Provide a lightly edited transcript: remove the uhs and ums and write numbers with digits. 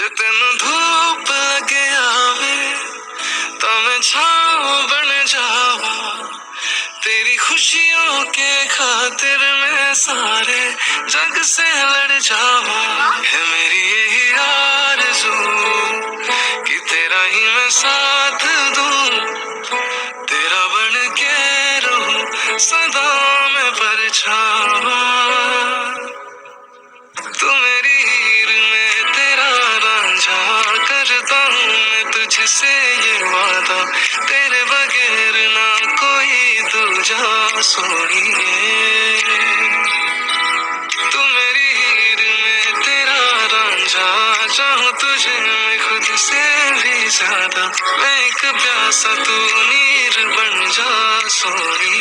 जे तेन धूप लगे आवे तो मैं छाँव बन जावा, तेरी खुशियों के खातिर मैं सारे जग से लड़ जावा। है मेरी यही आरज़ू कि तेरा ही मैं साथ दूं, तेरा बन के रहूं सदा मैं परछावा। तू मेरी हीर में तेरा रांझा, करता हूँ मैं तुझसे ये वादा, तेरे बगैर ना कोई दूजा सोनिए। तू मेरी हीर में तेरा रांझा, चाहूँ तुझे मैं खुद से भी ज्यादा, मैं एक प्यासा तू नीर बन जा सोनिए।